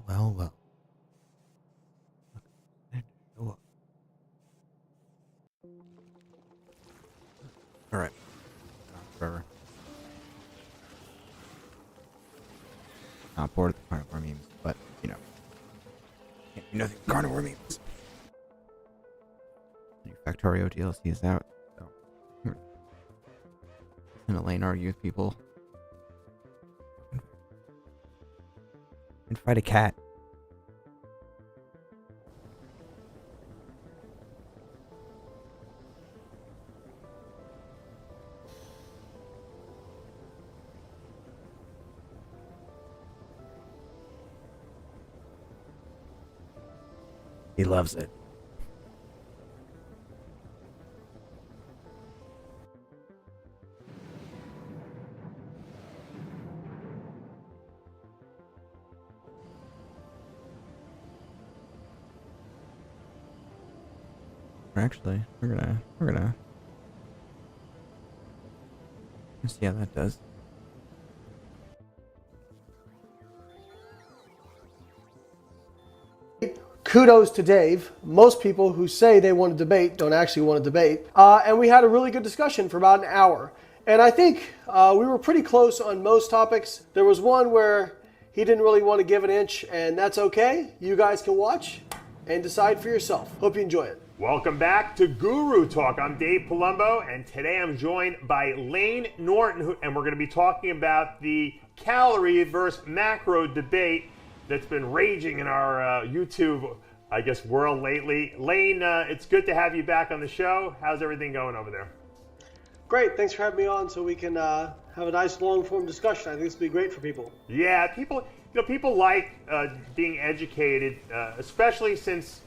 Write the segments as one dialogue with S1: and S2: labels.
S1: Well. All right. Forever. Not bored of the carnivore memes, but can't do nothing but carnivore memes. New Factorio DLC is out, so and Elaine argue with people and fight a cat. He loves it. Actually, we're gonna see how that does.
S2: Kudos to Dave. Most people who say they want to debate don't actually want to debate. And we had a really good discussion for about an hour. And I think we were pretty close on most topics. There was one where he didn't really want to give an inch, and that's okay. You guys can watch and decide for yourself. Hope you enjoy it.
S3: Welcome back to Guru Talk. I'm Dave Palumbo, and today I'm joined by Lane Norton, and we're going to be talking about the calorie versus macro debate that's been raging in our YouTube, world lately. Lane, it's good to have you back on the show. How's everything going over there?
S2: Great. Thanks for having me on so we can have a nice long-form discussion. I think this will be great for people.
S3: Yeah, people like being educated, especially since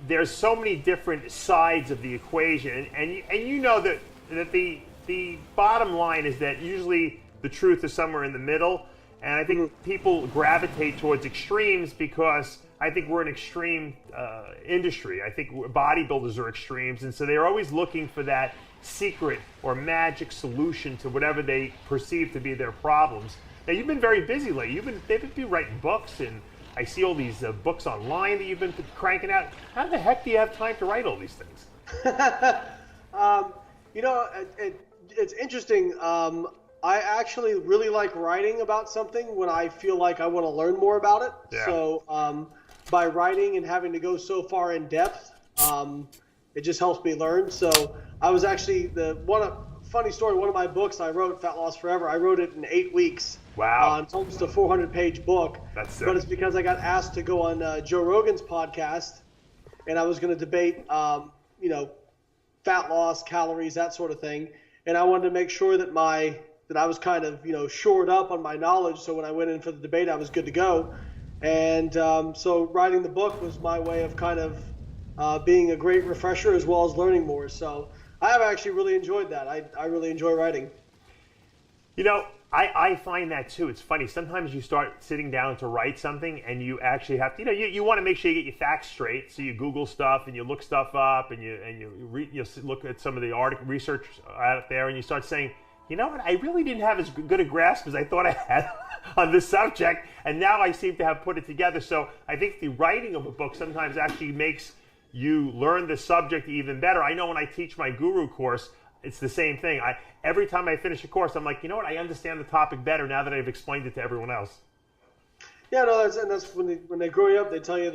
S3: there's so many different sides of the equation, and you know that the bottom line is that usually the truth is somewhere in the middle. And I think people gravitate towards extremes because I think we're an extreme industry. I think bodybuilders are extremes, and so they're always looking for that secret or magic solution to whatever they perceive to be their problems. Now, you've been very busy lately. They've been writing books, and I see all these books online that you've been cranking out. How the heck do you have time to write all these things?
S2: It's interesting. I actually really like writing about something when I feel like I want to learn more about it.
S3: Yeah.
S2: So by writing and having to go so far in depth, it just helps me learn. So I was actually funny story. One of my books I wrote, Fat Loss Forever. I wrote it in 8 weeks.
S3: Wow.
S2: It's almost a 400-page book.
S3: That's sick.
S2: But it's because I got asked to go on Joe Rogan's podcast, and I was going to debate, fat loss, calories, that sort of thing. And I wanted to make sure that I was kind of, shored up on my knowledge. So when I went in for the debate, I was good to go. And so writing the book was my way of kind of being a great refresher as well as learning more. So I have actually really enjoyed that. I really enjoy writing.
S3: I find that too. It's funny. Sometimes you start sitting down to write something and you actually have to, you want to make sure you get your facts straight. So you Google stuff and you look stuff up and you look at some of the research out there and you start saying, you know what, I really didn't have as good a grasp as I thought I had on this subject, and now I seem to have put it together. So I think the writing of a book sometimes actually makes you learn the subject even better. I know when I teach my Guru course, it's the same thing. Every time I finish a course, I'm like, you know what, I understand the topic better now that I've explained it to everyone else.
S2: Yeah, no, that's when they grow you up, they tell you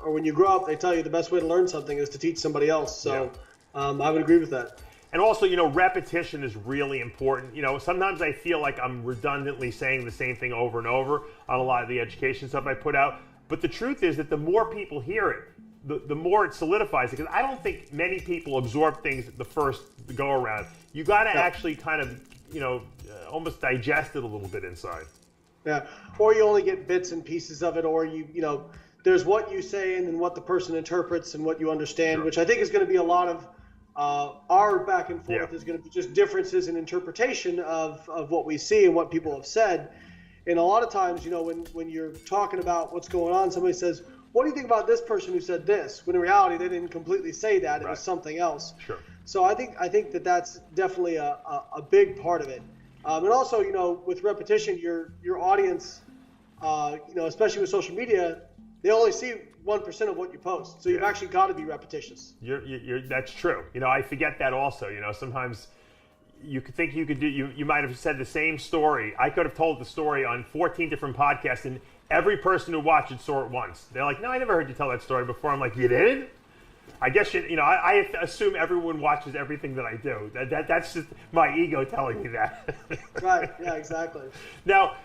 S2: or when you grow up, they tell you the best way to learn something is to teach somebody else. So yeah. I would agree with that.
S3: And also, repetition is really important. Sometimes I feel like I'm redundantly saying the same thing over and over on a lot of the education stuff I put out. But the truth is that the more people hear it, the more it solidifies it. Because I don't think many people absorb things the first go around. You got to actually kind of, almost digest it a little bit inside.
S2: Yeah. Or you only get bits and pieces of it, or there's what you say and then what the person interprets and what you understand, which I think is going to be a lot of our back and forth is going to be just differences in interpretation of what we see and what people have said. And a lot of times, when you're talking about what's going on, somebody says, what do you think about this person who said this? When in reality, they didn't completely say that. It was something else.
S3: Sure.
S2: So I think that's definitely a big part of it. And also, with repetition, your audience especially with social media, they only see 1% of what you post. So you've actually got to be repetitious.
S3: That's true. I forget that also. Sometimes you could think you could do. You might have said the same story. I could have told the story on 14 different podcasts, and every person who watched it saw it once. They're like, "No, I never heard you tell that story before." I'm like, "You did?" I guess I assume everyone watches everything that I do. That's just my ego telling me that.
S2: Right. Yeah. Exactly.
S3: Now,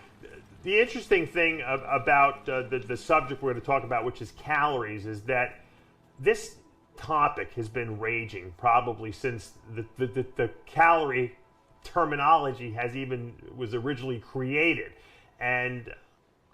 S3: the interesting thing about the subject we're going to talk about, which is calories, is that this topic has been raging probably since the calorie terminology was originally created, and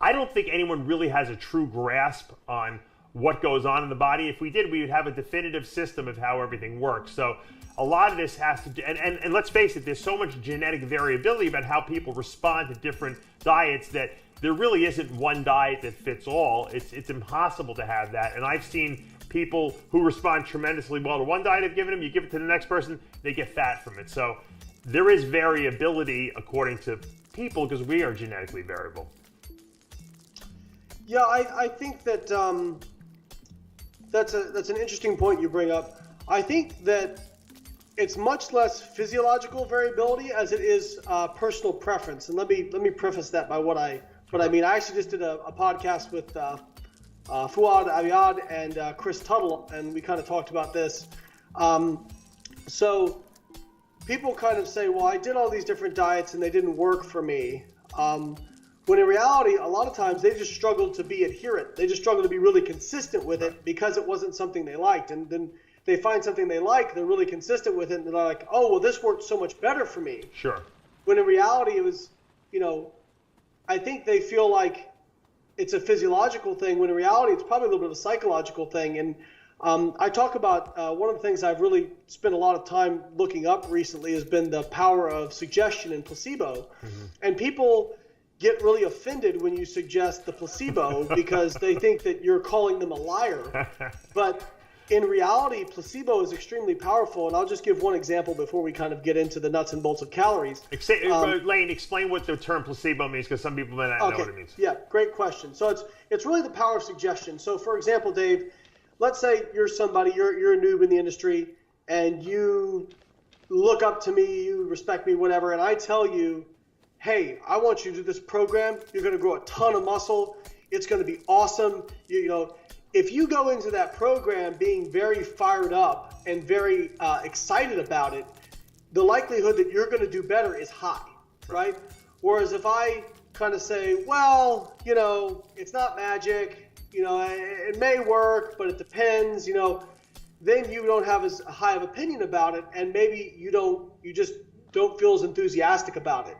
S3: I don't think anyone really has a true grasp on what goes on in the body. If we did, we would have a definitive system of how everything works. So a lot of this has to do, and let's face it, there's so much genetic variability about how people respond to different diets that there really isn't one diet that fits all. It's impossible to have that. And I've seen people who respond tremendously well to one diet I've given them, you give it to the next person, they get fat from it. So there is variability according to people because we are genetically variable.
S2: Yeah, I think that that's an interesting point you bring up. I think that it's much less physiological variability as it is personal preference. And let me preface that by what I mean. I actually just did a podcast with Fuad Abiad and Chris Tuttle, and we kind of talked about this. So people kind of say, well, I did all these different diets and they didn't work for me. When in reality, a lot of times they just struggled to be adherent. They just struggled to be really consistent with it because it wasn't something they liked. And then they find something they like, they're really consistent with it, and they're like, oh, well, this worked so much better for me.
S3: Sure.
S2: When in reality, it was, I think they feel like it's a physiological thing, when in reality, it's probably a little bit of a psychological thing. And I talk about one of the things I've really spent a lot of time looking up recently has been the power of suggestion and placebo. Mm-hmm. And people get really offended when you suggest the placebo because they think that you're calling them a liar. But in reality, placebo is extremely powerful, and I'll just give one example before we kind of get into the nuts and bolts of calories.
S3: Lane, explain what the term placebo means, because some people may not know what it means.
S2: Yeah, great question. So it's really the power of suggestion. So for example, Dave, let's say you're somebody, you're a noob in the industry, and you look up to me, you respect me, whatever, and I tell you, hey, I want you to do this program. You're going to grow a ton of muscle. It's going to be awesome. If you go into that program being very fired up and very excited about it, the likelihood that you're going to do better is high, right? Whereas if I kind of say, well, it's not magic, it may work, but it depends, then you don't have as high of opinion about it, and maybe you just don't feel as enthusiastic about it.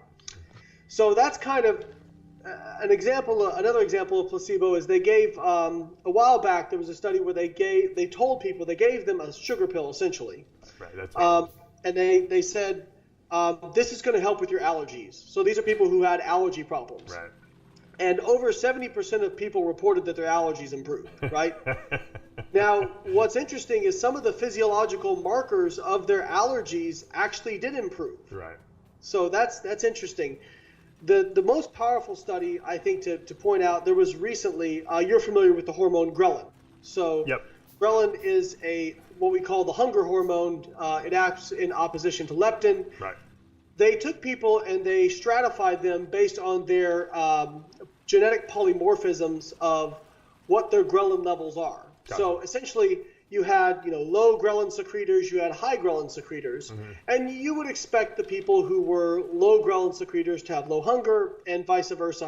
S2: So that's kind of an example. Another example of placebo is they gave a while back. There was a study where they gave them a sugar pill essentially,
S3: right? That's right.
S2: And they said this is going to help with your allergies. So these are people who had allergy problems,
S3: right?
S2: And over 70% of people reported that their allergies improved, right? Now, what's interesting is some of the physiological markers of their allergies actually did improve,
S3: right?
S2: So that's interesting. The most powerful study, I think, to point out, there was recently, you're familiar with the hormone ghrelin. So
S3: yep.
S2: Ghrelin is what we call the hunger hormone. It acts in opposition to leptin.
S3: Right.
S2: They took people and they stratified them based on their genetic polymorphisms of what their ghrelin levels are. Gotcha. So essentially, you had low ghrelin secretors, you had high ghrelin secretors, mm-hmm. and you would expect the people who were low ghrelin secretors to have low hunger, and vice versa,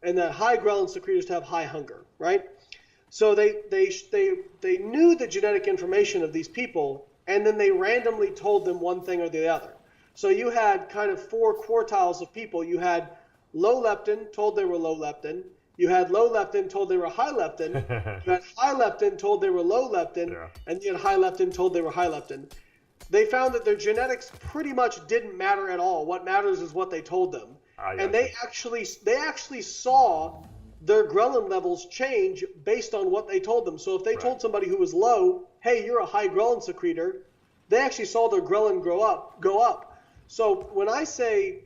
S2: and the high ghrelin secretors to have high hunger, right? So they knew the genetic information of these people, and then they randomly told them one thing or the other. So you had kind of 4 quartiles of people. You had low leptin, told they were low leptin. You had low leptin, told they were high leptin. You had high leptin, told they were low leptin. Yeah. And you had high leptin, told they were high leptin. They found that their genetics pretty much didn't matter at all. What matters is what they told them. And they actually saw their ghrelin levels change based on what they told them. So if they told somebody who was low, hey, you're a high ghrelin secretor, they actually saw their ghrelin go up. So when I say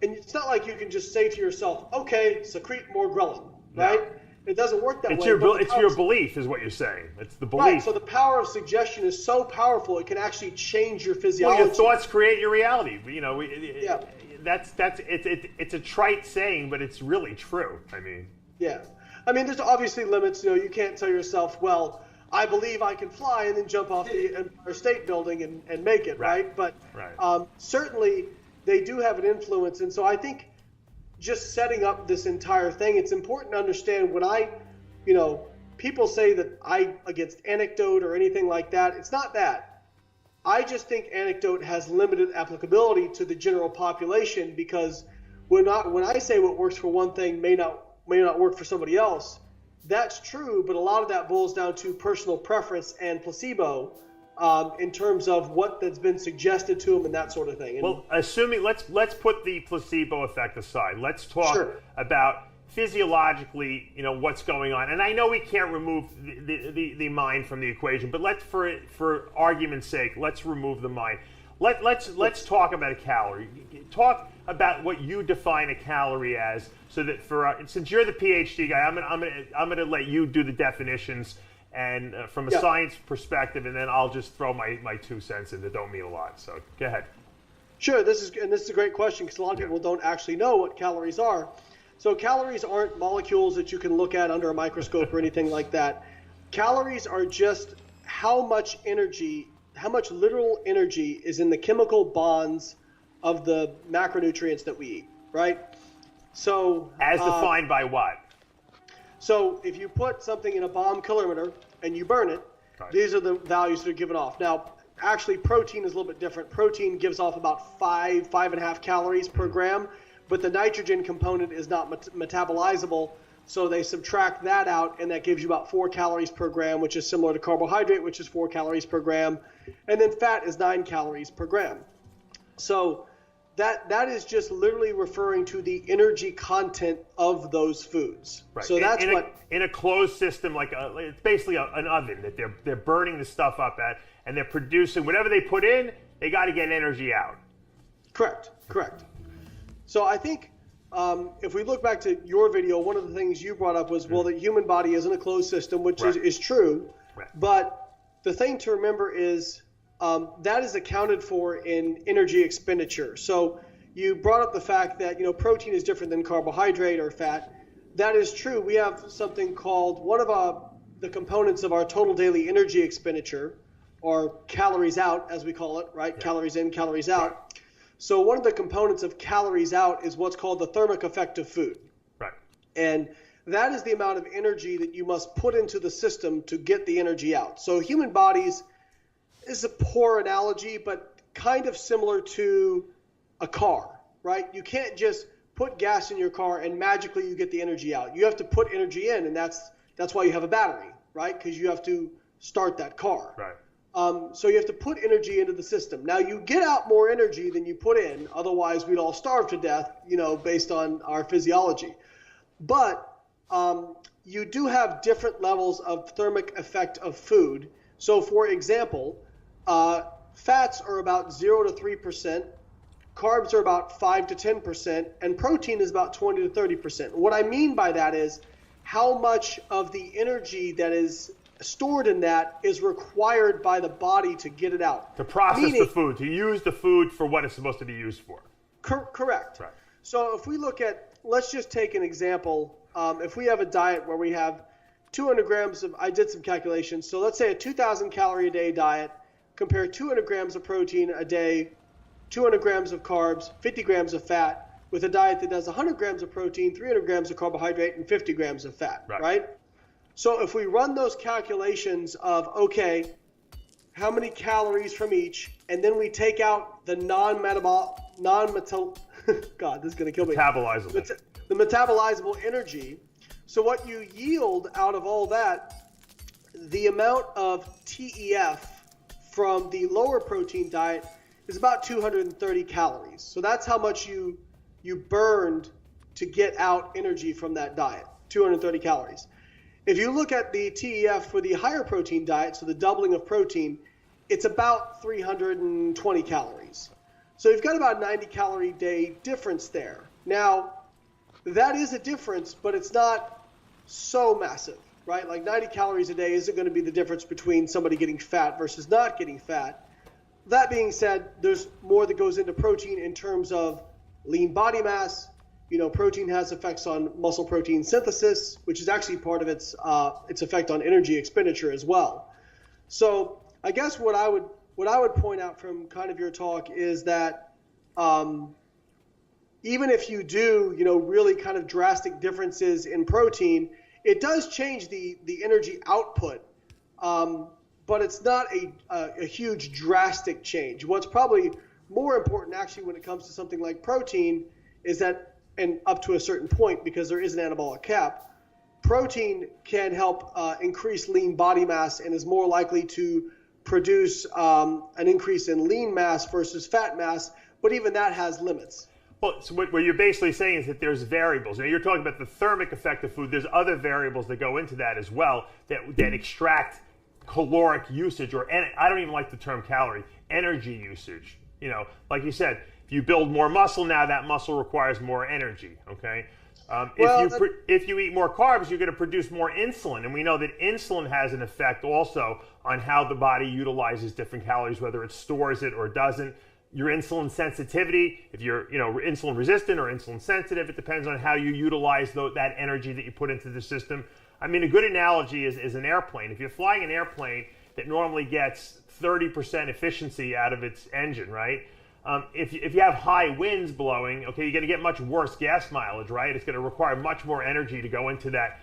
S2: And it's not like you can just say to yourself, okay, secrete more ghrelin, right? No. It doesn't work that way.
S3: It's your belief is what you're saying. It's the belief.
S2: Right, so the power of suggestion is so powerful, it can actually change your physiology.
S3: Well, your thoughts create your reality. You know, it's a trite saying, but it's really true. I mean.
S2: Yeah. I mean, there's obviously limits. You know, you can't tell yourself, well, I believe I can fly and then jump off the Empire State Building and make it, right? But certainly they do have an influence. And so I think just setting up this entire thing, it's important to understand when people say that I against anecdote or anything like that. It's not that. I just think anecdote has limited applicability to the general population because when I say what works for one thing may not work for somebody else. That's true, but a lot of that boils down to personal preference and placebo in terms of what that's been suggested to them and that sort of thing. And
S3: well, assuming let's put the placebo effect aside. Let's talk about physiologically, what's going on. And I know we can't remove the mind from the equation, but let's, for argument's sake, let's remove the mind. Let's talk about a calorie. Talk about what you define a calorie as, so that since you're the PhD guy, I'm gonna let you do the definitions and from a science perspective, and then I'll just throw my 2 cents in that don't mean a lot. So go ahead.
S2: Sure. This is a great question because a lot of people don't actually know what calories are. So calories aren't molecules that you can look at under a microscope or anything like that. Calories are just how much literal energy is in the chemical bonds of the macronutrients that we eat, right? So
S3: as defined by what?
S2: So if you put something in a bomb calorimeter and you burn it, these are the values that are given off. Now, actually, protein is a little bit different. Protein gives off about 5.5 calories per gram, but the nitrogen component is not metabolizable, so they subtract that out, and that gives you about 4 calories per gram, which is similar to carbohydrate, which is 4 calories per gram, and then fat is 9 calories per gram. So that is just literally referring to the energy content of those foods.
S3: Right.
S2: So that's
S3: in a closed system, it's basically an oven that they're burning the stuff up at, and they're producing whatever they put in. They got to get energy out.
S2: Correct. So I think if we look back to your video, one of the things you brought up was, well, the human body isn't a closed system, which is true. Right. But the thing to remember is that is accounted for in energy expenditure. So you brought up the fact that protein is different than carbohydrate or fat. That is true. We have something called one of the components of our total daily energy expenditure, or calories out, as we call it, right? Yeah. Calories in, calories out. Right. So one of the components of calories out is what's called the thermic effect of food.
S3: Right.
S2: And that is the amount of energy that you must put into the system to get the energy out. So human bodies is a poor analogy, but kind of similar to a car, right? You can't just put gas in your car and magically you get the energy out. You have to put energy in, and that's why you have a battery, right? Because you have to start that car.
S3: Right.
S2: So you have to put energy into the system. Now you get out more energy than you put in, otherwise we'd all starve to death, based on our physiology. But you do have different levels of thermic effect of food. So for example, fats are about 0 to 3%, carbs are about 5 to 10%, and protein is about 20 to 30%. What I mean by that is how much of the energy that is stored in that is required by the body to get it out.
S3: To process the food, to use the food for what it's supposed to be used for.
S2: Correct.
S3: Right.
S2: So if we look at, let's just take an example. If we have a diet where we have 200 grams of, I did some calculations, so let's say a 2,000 calorie a day diet, compare 200 grams of protein a day, 200 grams of carbs, 50 grams of fat, with a diet that does 100 grams of protein, 300 grams of carbohydrate, and 50 grams of fat, right? So if we run those calculations of, okay, how many calories from each, and then we take out the God, this is going to kill me.
S3: Metabolizable.
S2: The metabolizable energy. So what you yield out of all that, the amount of TEF from the lower protein diet is about 230 calories. So that's how much you burned to get out energy from that diet, 230 calories. If you look at the TEF for the higher protein diet, so the doubling of protein, it's about 320 calories. So you've got about a 90 calorie day difference there. Now, that is a difference, but it's not so massive, right? Like 90 calories a day isn't going to be the difference between somebody getting fat versus not getting fat. That being said, there's more that goes into protein in terms of lean body mass. You know, protein has effects on muscle protein synthesis, which is actually part of its effect on energy expenditure as well. So I guess what I would point out from kind of your talk is that even if you do, you know, really kind of drastic differences in protein, it does change the energy output, but it's not a huge drastic change. What's probably more important actually when it comes to something like protein is that, and up to a certain point because there is an anabolic cap, protein can help increase lean body mass and is more likely to produce an increase in lean mass versus fat mass, but even that has limits.
S3: Well, so what you're basically saying is that there's variables. Now, you're talking about the thermic effect of food. There's other variables that go into that as well that extract caloric usage, or I don't even like the term calorie, energy usage. You know, like you said, if you build more muscle now, that muscle requires more energy, okay? If you eat more carbs, you're going to produce more insulin, and we know that insulin has an effect also on how the body utilizes different calories, whether it stores it or doesn't. Your insulin sensitivity, if you're insulin resistant or insulin sensitive, it depends on how you utilize that energy that you put into the system. I mean, a good analogy is an airplane. If you're flying an airplane that normally gets 30% efficiency out of its engine, right? If you have high winds blowing, okay, you're going to get much worse gas mileage, right? It's going to require much more energy to go into that,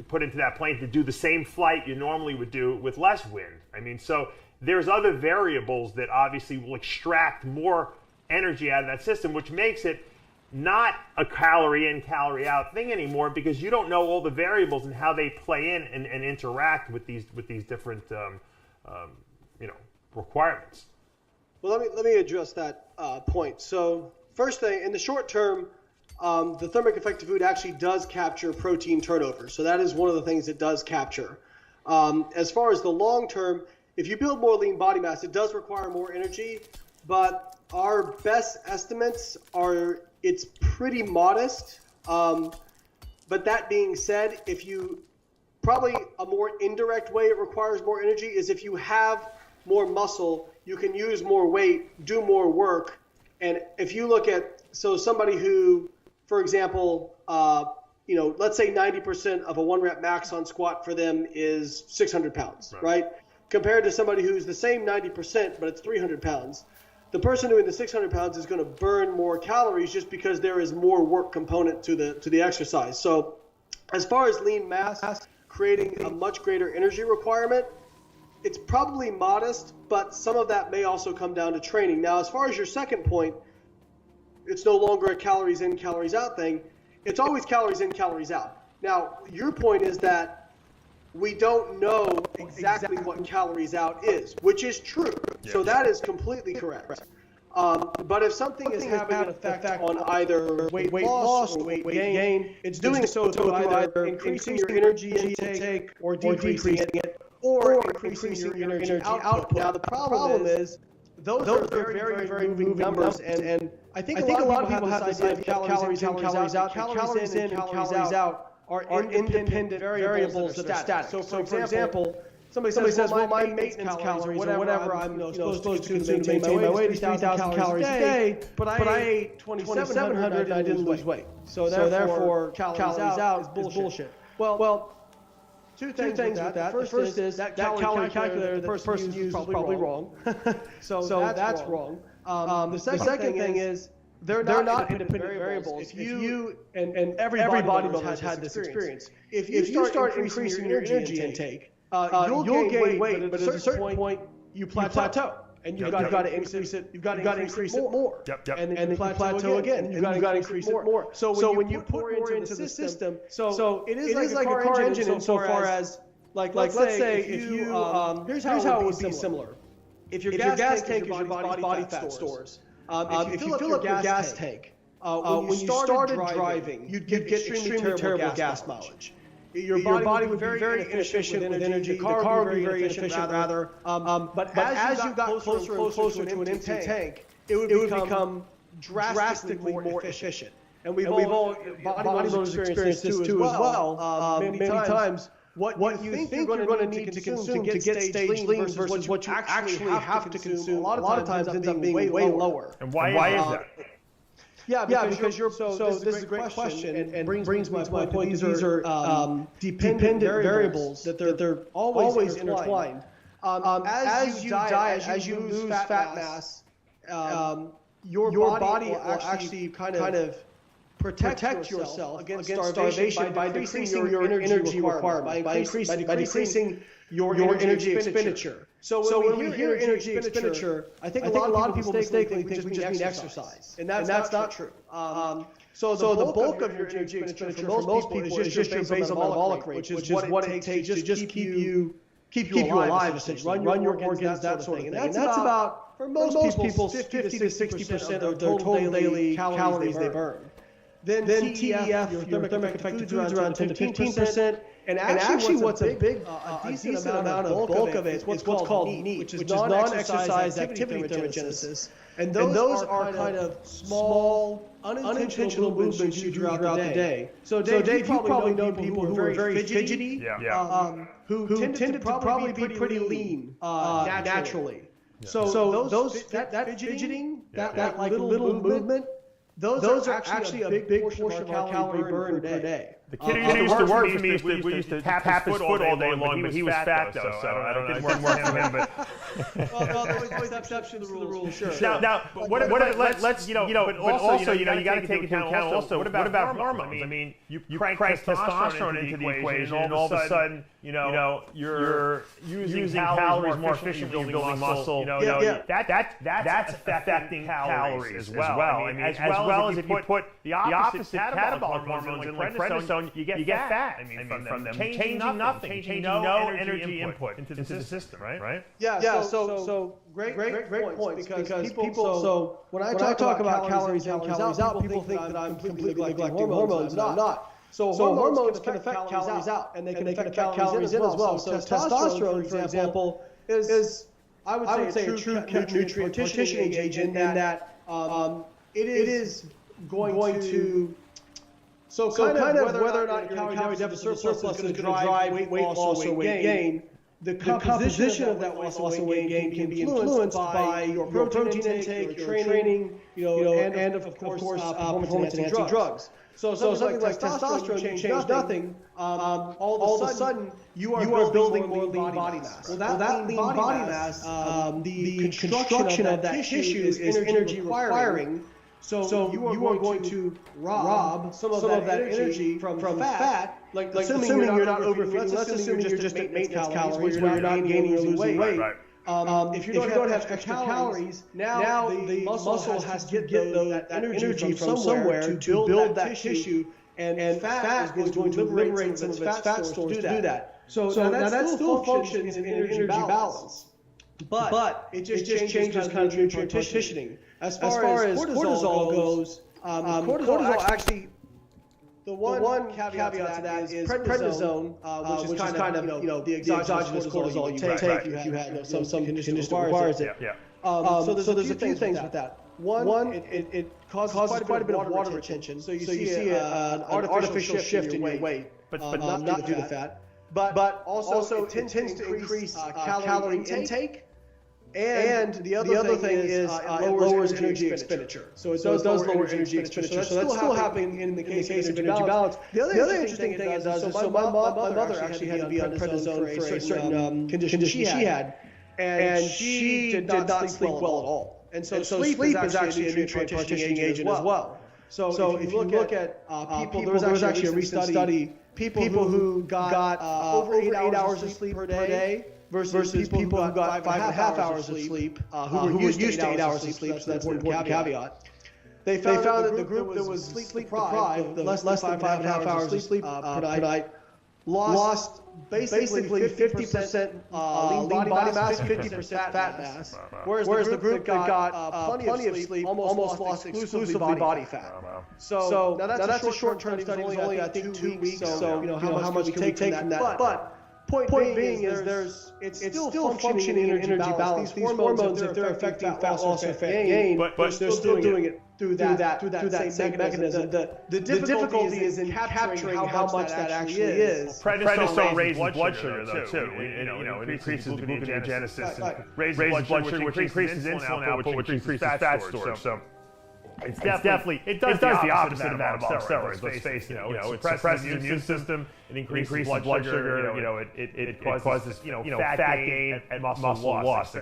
S3: put into that plane to do the same flight you normally would do with less wind. I mean, so there's other variables that obviously will extract more energy out of that system, which makes it not a calorie in, calorie out thing anymore, because you don't know all the variables and how they play in and interact with these different requirements.
S2: Well, let me address that point. So first thing, in the short term, the thermic effect of food actually does capture protein turnover. So that is one of the things it does capture. As far as the long term, if you build more lean body mass, it does require more energy, but our best estimates are it's pretty modest. But that being said, probably a more indirect way it requires more energy is if you have more muscle, you can use more weight, do more work. And if you look at, so somebody who, for example, let's say 90% of a 1 rep max on squat for them is 600 pounds, right? Compared to somebody who's the same 90%, but it's 300 pounds. The person doing the 600 pounds is going to burn more calories just because there is more work component to the exercise. So as far as lean mass creating a much greater energy requirement, it's probably modest, but some of that may also come down to training. Now, as far as your second point, it's no longer a calories in, calories out thing. It's always calories in, calories out. Now, your point is that we don't know exactly what calories out is, which is true. Yes. So that is completely correct. But if something is having an effect on either weight loss or weight gain, it's doing so through either increasing your energy intake or decreasing it, or increasing your energy output. Now, the problem is those are very, very moving numbers, and I think a lot of people have this idea of calories in, calories out. Calories in and calories out are independent variables that are static. So, for example, somebody says, well, my maintenance calories or whatever I'm supposed to maintain my weight is 3,000 calories a day, but I ate 2,700 and I didn't lose weight. So therefore, calories out is bullshit. Well, two things with that. The first is that calorie calculator the person uses is probably wrong. so that's wrong. The second thing is they're not independent variables. If you and every bodybuilder has had this experience. If you start increasing your energy intake, you'll gain weight, but at a certain point you plateau, and you've got to increase it. You've got to increase it more. And then you plateau again, and you've got to increase it more. So when you put more into the system, so it is like a car engine insofar as like let's say if you here's how it would be similar. If your gas tank is your body's body fat stores. If you fill up your gas tank, when you started driving, you'd get extremely terrible gas mileage. Your body would be very inefficient with energy. The car would be very inefficient, rather. But as you got closer and closer to an empty tank, it would become drastically more efficient. And we've all bodybuilders experienced this too as well. Many times, what you think you're going to need to consume to get stage lean versus what you actually have to consume, a lot of times ends up being way lower.
S3: And why is that?
S2: Yeah, because you're so this is a great question and brings my point. These are dependent variables that they're always intertwined. As you diet, as you lose fat mass, your body will actually kind of protect yourself against starvation by decreasing your energy requirement, by decreasing your energy expenditure. So when we hear energy expenditure, I think a lot of people mistakenly think we just mean exercise, and that's not true. So the bulk of your energy expenditure for most people is just your basal metabolic rate, which is what it takes to just keep you alive, essentially, run your organs, that sort of thing. And that's about, for most people, 50 to 60% of their total daily calories they burn. Then TEF, your thermic effective foods, around 10 to 15%. And actually what's a decent amount of bulk of it is what's called NEAT, which is non-exercise activity thermogenesis. And those are kind of small, unintentional movements you do throughout the day. So Dave, you probably know people who are very fidgety, who tend to probably be pretty lean naturally. So that fidgeting, that like little movement, those are actually a big portion of our calorie burn per day.
S3: The kid who used to work for me we used to tap his foot all day long, but he was fat though, so I don't know. It didn't work for him, but
S2: well, there's always exceptions to the rules, sure.
S3: Now, let's but also you got to take into account also what about hormones? I mean, you crank testosterone into the equation, and all of a sudden, you're using calories more efficiently building muscle. That's affecting calories as well. I mean, as well as if you put the opposite catabolic hormones in, like prednisone, you get fat. I mean, from them changing nothing, changing no energy input into the system, right?
S2: Yeah. So great points because people. So when I talk about calories in, calories out, people think that I'm completely neglecting hormones. I'm not. So hormones can affect calories out, and they can affect calories in as well. So testosterone, for example, is I would say a true nutrient partitioning agent in that it is going to. So kind of whether or not your calorie deficit or surplus is going to drive weight loss or weight gain, the composition of that weight loss and weight gain can be influenced by your protein intake, your training, and of course performance-enhancing drugs. So something like testosterone, you change nothing. All of a sudden, you are building more lean body mass. Well, that lean body mass, the construction of that tissue is energy requiring. So you are going to rob some of that energy from fat, like assuming you're not overfeeding. Let's assume you're just at maintenance calories where you're not gaining or losing weight. If you don't have extra calories, now the muscle has to get that energy from somewhere to build that tissue, and fat is going to liberate some of its fat stores to do that. So now that still functions in energy balance. But it just changes kind of nutrient partitioning. As far as cortisol goes, cortisol actually, the one caveat to that is prednisone, which is kind of the exogenous cortisol you take if you had some condition that requires it. So there's a few things with that. One, it causes quite a bit of water retention, so you see an artificial shift in your weight, but not due to fat. But also it tends to increase calorie intake. And the other thing is it lowers energy expenditure. So it does lower energy expenditure. So that's still happening in the case of energy balance. The other interesting thing it does is, so my mother actually had to be on prednisone for a certain condition she had, and she did not sleep well at all. And so sleep is actually a nutrient partitioning agent as well. So if you look at people, there was actually a recent study, people who got over 8 hours of sleep per day, versus people who got 5.5 hours of sleep, who were used to 8 hours of sleep, so that's an important caveat. They found that the group that was sleep deprived, less than 5.5 hours of sleep per night, lost basically 50% lean body mass, 50% fat mass, whereas the group that got plenty of sleep almost lost exclusively body fat. So now that's a short-term study, it was only I think 2 weeks, so how much can we take from that? But Point being is it's still functioning in energy balance. These hormones, if they're affecting fat loss or fat gain, but they're still doing it through that same mechanism. The difficulty is in capturing how much that actually is.
S3: Prednisone raises blood sugar though too. It increases gluconeogenesis, raises blood sugar, which increases insulin output, which increases fat storage. So it does the opposite of metabolic steroids. Let's face it. It suppresses the immune system. It increases blood sugar. It causes fat gain and muscle loss.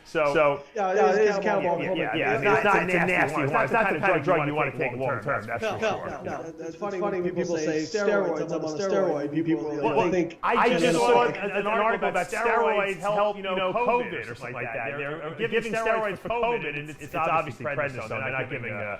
S3: So
S2: it is catabolic.
S3: It's not a nasty one. It's not the kind of drug you want to take long term. That's for sure.
S2: No. It's funny when people say steroids. I'm on a steroid. People think.
S3: I just saw an article about steroids help COVID or something like that. They're giving steroids for COVID, and it's obviously prednisone.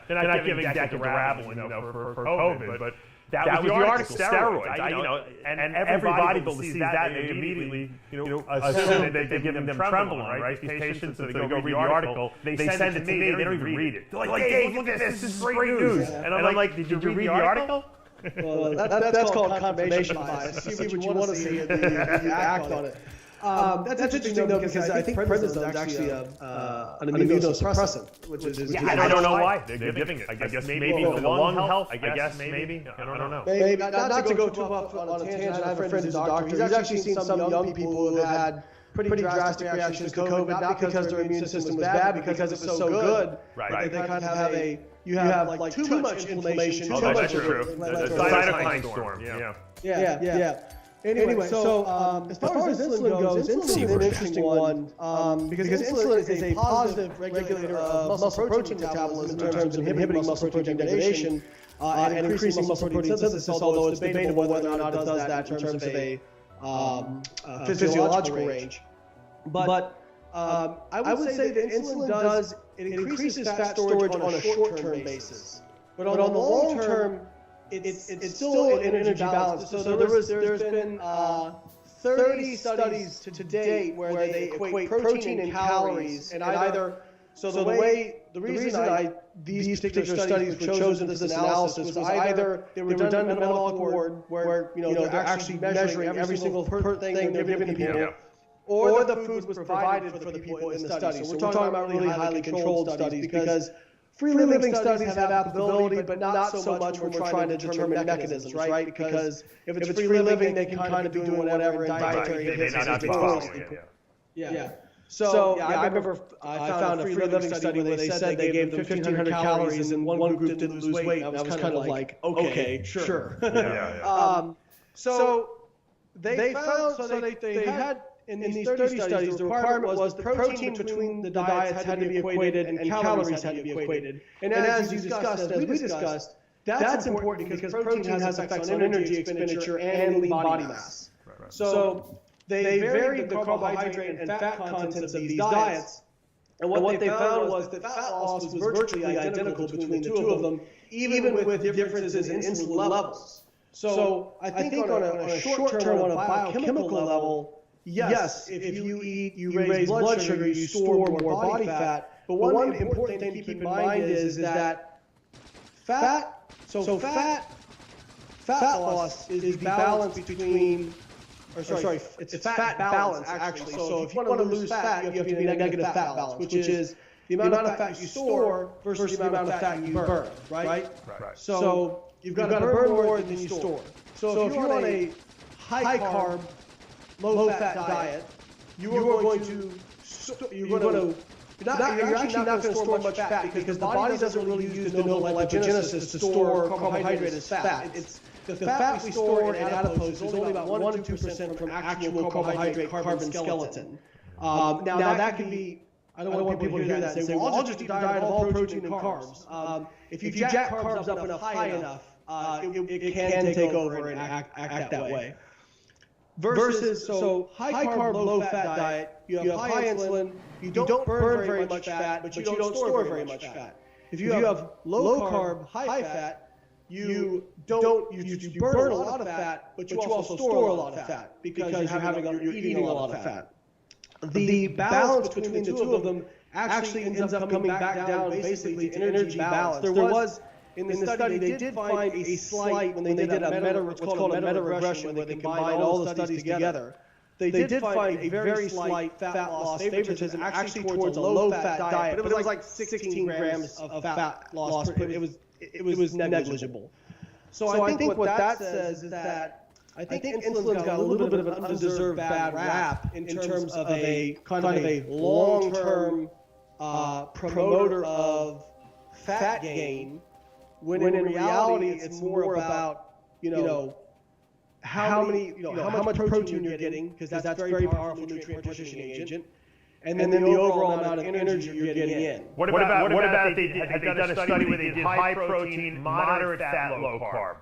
S3: They're not giving decadurabolin for COVID, but that was the article, steroids. And every bodybuilder sees that, and they immediately assume that they're giving them trembling, right? These patients, so they go read the article, they send it to me, they don't even read it. They're like, Dave, look at this is great news. And I'm like, did you read the article?
S2: Well, that's called confirmation bias. See what you want to see, and then you act on it. That's interesting though, because I think prednisone is actually an immunosuppressant, which is
S3: I don't know why they're giving it. I guess maybe for the lung health. I guess maybe I don't know.
S2: Maybe not to go too off on a tangent. I have a friend who's a doctor. He's actually seen some young people who have had pretty drastic reactions to COVID, not because their immune system was bad, because it was so good.
S3: Right.
S2: They kind of have you have like too much inflammation.
S3: Oh, that's true. The cytokine storm.
S2: Yeah. Anyway, so as far as insulin goes, insulin is an interesting one because insulin is a positive regulator of muscle protein metabolism in terms of inhibiting muscle protein degradation and increasing muscle protein synthesis, although it's debatable whether or not it does that in terms of a physiological range. But I would say that insulin increases fat storage on a short-term basis. But on the long term, it's still an energy balance. So there's been 30 studies to date where they equate protein and calories, and either the reason these particular studies were chosen for this analysis was either they were done in a metabolic ward where they're actually measuring every single thing they're giving to people, or the food was provided for the people in the study. So we're talking about really highly controlled studies because free living studies have applicability, but not so much when we're trying to determine mechanisms, right? Because if it's free living, they can kind of be doing whatever, and dietary
S3: they may not be following.
S2: Yeah. So I remember I found a free living study where they said they gave them 1,500 calories, and one group didn't lose weight. And I was kind of like, okay, sure. So they found, they had. In these 30 studies, the requirement was the protein between the diets had to be equated and calories had to be equated. And as you discussed, as we discussed, that's important because protein has effects on energy expenditure and lean body mass. So they varied the carbohydrate and fat contents of these diets, and what they found was that fat loss was virtually identical between the two of them, even with differences in insulin levels. So I think on a short term, on a biochemical level, yes, if you eat, you raise blood sugar, you store more body fat. But one important thing to keep in mind is that fat loss is the balance between, it's fat balance actually. So if you want to lose fat, you have to be in a negative fat balance, which is the amount of fat you store versus the amount of fat you burn, right? So you've got to burn more than you store. So if you're on a high carb, low fat diet, you're actually not going to store much fat because the body doesn't really use de novo lipogenesis to store carbohydrate as fat. The fat we store in adipose is only about 1 to 2% from actual carbohydrate carbon skeleton. Now that can be, I don't want people to hear that and say, well, I'll just eat a diet of all protein and carbs. If you jack carbs up enough high enough, it can take over and act that way. Versus high carb, low fat diet, you have high insulin, you don't burn very much fat, but you don't store very much fat. If you have low carb, high fat, you burn a lot of fat, but you also store a lot of fat because you're eating a lot of fat. The balance between the two of them actually ends up coming back down basically to energy balance. in the study, they did find a slight, when they did what's called a meta-regression, where they combined all the studies together, they did find a very slight fat loss favoritism actually towards a low-fat diet, but it was like 16 grams of fat loss. It was negligible. So I think what that says is that I think insulin's got a little bit of an undeserved bad rap in terms of a kind of a long-term promoter of fat gain, when in reality it's more about how much protein you're getting, because that's a very powerful nutrient partitioning agent, and then the overall amount of energy you're getting in.
S3: What about if they had done a study where they did high protein, moderate fat, low carb?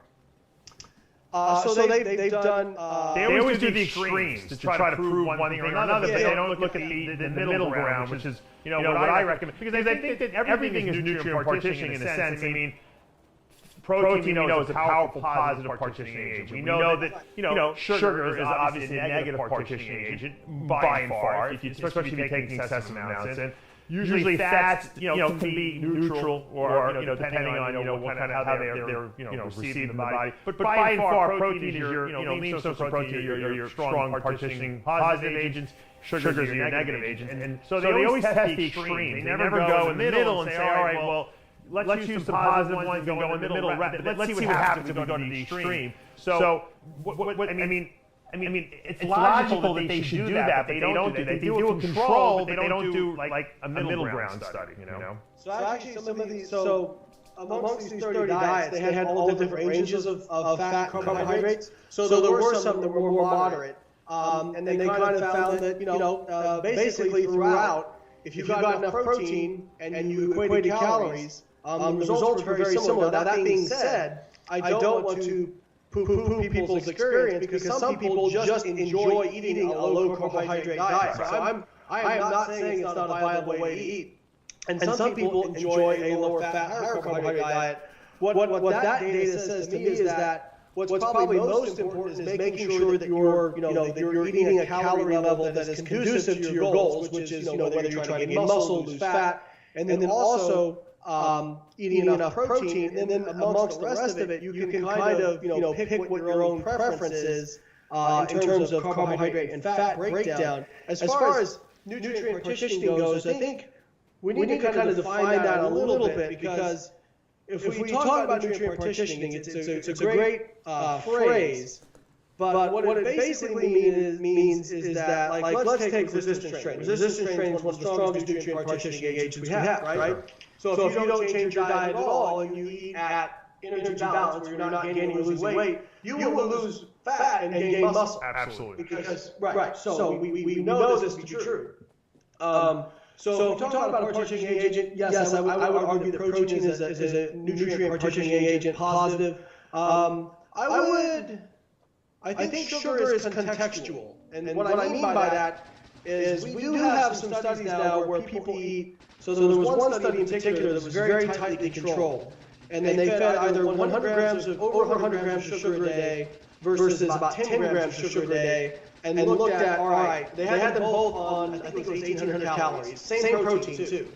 S2: So they've done.
S3: They always do the extremes to try to prove one thing or another, but they don't look at the middle ground, which is what I recommend. Because I think that everything is nutrient partitioning in a sense. I mean, protein we know is a powerful positive partitioning agent. We know that sugar is obviously a negative partitioning agent by and far, especially if you're taking excessive amounts. And usually fats, can be neutral or depending on what kind of how they're received in the body. But by and far, protein is your lean source of protein, your strong partitioning positive agents. Sugars are your negative agents. And so they always test the extreme. They never go in the middle and say, all right, well, let's use some positive ones and go in the middle. Let's see what happens if we go to the extreme. So, I mean, it's logical that they should do that, but they don't do that. They do a control, but they don't do like a middle ground study.
S2: So actually, some of these, amongst these 30 diets, they had all different ranges of fat and carbohydrates. So there were some that were more moderate, and they kind of found that basically throughout, if you got enough protein and you equated calories, the results were very similar. Now that being said, I don't want to poo-poo people's experience, because some people just enjoy eating a low carbohydrate diet. So I am not saying it's not a viable way to eat. And some people enjoy a lower fat, higher carbohydrate diet. What that data says to me is that what's probably most important is making sure that you're eating a calorie level that is conducive to your goals, which is whether you're trying to gain muscle, lose fat, and then also eating enough protein, and then amongst the rest of it, you can kind of pick what your own preference is in terms of carbohydrate and fat breakdown. As far as nutrient partitioning goes, I think we need to kind of define that a little bit, because if we talk about nutrient partitioning, it's a great phrase. But what it basically means is that, like, let's take resistance training. Resistance training is one of the strongest nutrient partitioning agents we have, right? So if you don't change your diet at all and you eat at energy balance, where you're not gaining or losing weight, you will lose fat and gain muscle.
S3: Absolutely.
S2: Because, right. So we know this to be true. So if we talk about a partitioning agent, yes, I would argue that protein is a nutrient partitioning agent, positive. I think sugar is contextual. And what I mean by that is we do have some studies now where people eat. So there was one study in particular that was very tightly controlled. And they fed either over 100 grams of sugar a day versus about 10 grams of sugar a day. And they looked at, all right, they had them both on, I think it was 1,800 calories. Same protein, too.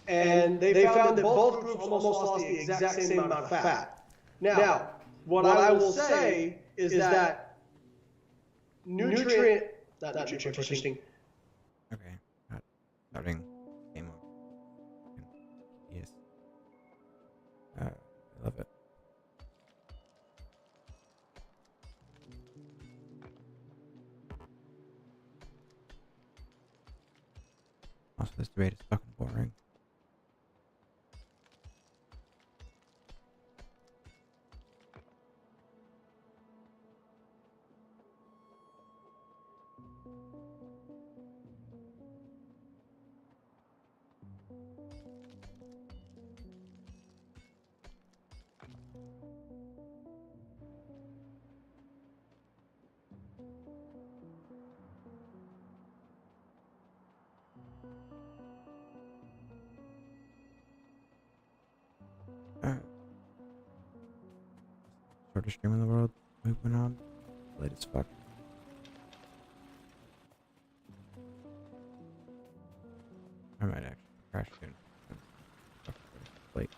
S2: And they found that both groups almost lost the exact same amount of fat. Now, what I will say is that not nutrient partitioning.
S1: Okay, starting game mode. Yes. I love it. Also, this debate is fucking boring. Shortest stream in the world. Moving on. Late as fuck. I might actually crash soon. Late.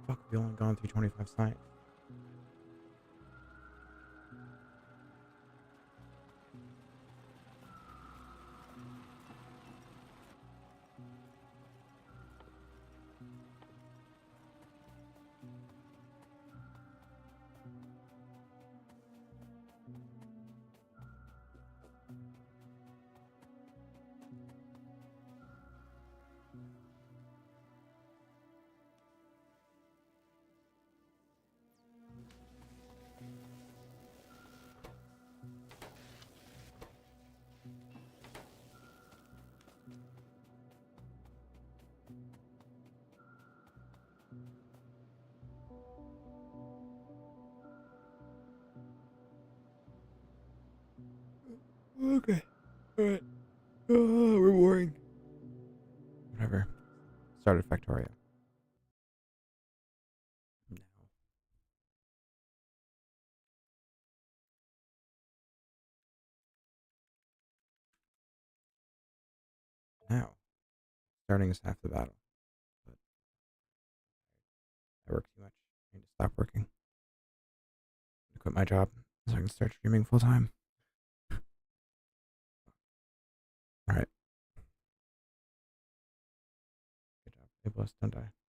S1: Fuck, we only gone through 25 sites. Okay. Alright. Rewarding. Whatever. Started Factorio. Now, starting is half the battle. But I work too much. I need to stop working. I quit my job so I can start streaming full time. Alright. Good job. Stay blessed. Don't die.